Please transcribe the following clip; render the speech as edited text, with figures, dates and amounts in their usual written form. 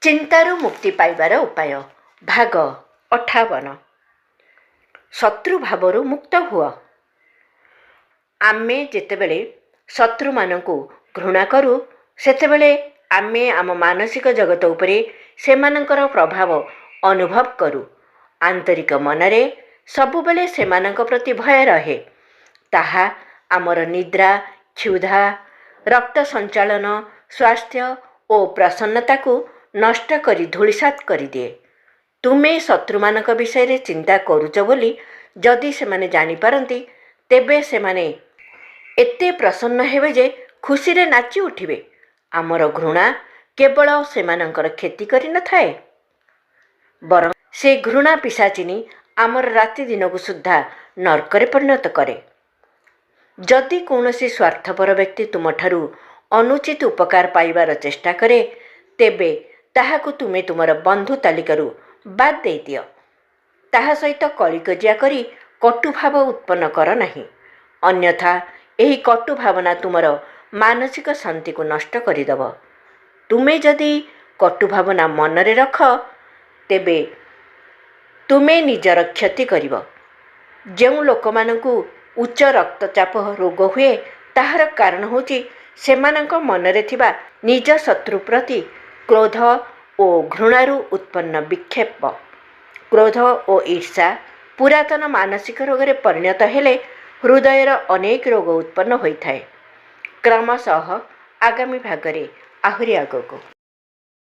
ଚିନ୍ତାରୁ ମୁକ୍ତି ପାଇବାର ଉପାୟ ଭାଗ 58। ଶତ୍ରୁ ଭାବରୁ ମୁକ୍ତ ହୁଅ। ଆମେ ଯେତେବେଳେ ଶତ୍ରୁମାନଙ୍କୁ ଘୃଣା କରୁ ସେତେବେଳେ ଆମେ ଆମ ମାନସିକ ଜଗତ ଉପରେ ସେମାନଙ୍କର ପ୍ରଭାବ ଅନୁଭବ କରୁ। ଆନ୍ତରିକ ମନରେ ସବୁବେଳେ ସେମାନଙ୍କ ପ୍ରତି ଭୟ ରହେ। ତାହା ଆମର ନିଦ୍ରା, କ୍ଷୁଧା, ରକ୍ତ ସଞ୍ଚାଳନ, ସ୍ୱାସ୍ଥ୍ୟ ଓ ପ୍ରସନ୍ନତାକୁ ନଷ୍ଟ କରି ଧୂଳିସାତ୍ କରିଦିଏ। ତୁମେ ଶତ୍ରୁମାନଙ୍କ ବିଷୟରେ ଚିନ୍ତା କରୁଛ ବୋଲି ଯଦି ସେମାନେ ଜାଣିପାରନ୍ତି ତେବେ ସେମାନେ ଏତେ ପ୍ରସନ୍ନ ହେବେ ଯେ ଖୁସିରେ ନାଚି ଉଠିବେ। ଆମର ଘୃଣା କେବଳ ସେମାନଙ୍କର କ୍ଷତି କରିନଥାଏ, ବରଂ ସେ ଘୃଣା ପିଶାଚିନୀ ଆମର ରାତି ଦିନକୁ ସୁଦ୍ଧା ନର୍କରେ ପରିଣତ କରେ। ଯଦି କୌଣସି ସ୍ୱାର୍ଥପର ବ୍ୟକ୍ତି ତୁମଠାରୁ ଅନୁଚିତ ଉପକାର ପାଇବାର ଚେଷ୍ଟା କରେ ତେବେ ତାହାକୁ ତୁମେ ତୁମର ବନ୍ଧୁ ତାଲିକାରୁ ବାଦ୍ ଦେଇଦିଅ। ତାହା ସହିତ କଳିକଜିଆ କରି କଟୁଭାବ ଉତ୍ପନ୍ନ କର ନାହିଁ, ଅନ୍ୟଥା ଏହି କଟୁ ଭାବନା ତୁମର ମାନସିକ ଶାନ୍ତିକୁ ନଷ୍ଟ କରିଦେବ। ତୁମେ ଯଦି କଟୁ ଭାବନା ମନରେ ରଖ ତେବେ ତୁମେ ନିଜର କ୍ଷତି କରିବ। ଯେଉଁ ଲୋକମାନଙ୍କୁ ଉଚ୍ଚ ରକ୍ତଚାପ ରୋଗ ହୁଏ ତାହାର କାରଣ ହେଉଛି ସେମାନଙ୍କ ମନରେ ଥିବା ନିଜ ଶତ୍ରୁ ପ୍ରତି କ୍ରୋଧ ଓ ଘୃଣାରୁ ଉତ୍ପନ୍ନ ବିକ୍ଷେପ। କ୍ରୋଧ ଓ ଈର୍ଷା ପୁରାତନ ମାନସିକ ରୋଗରେ ପରିଣତ ହେଲେ ହୃଦୟର ଅନେକ ରୋଗ ଉତ୍ପନ୍ନ ହୋଇଥାଏ। କ୍ରମଶଃ ଆଗାମୀ ଭାଗରେ ଆହୁରି ଆଗକୁ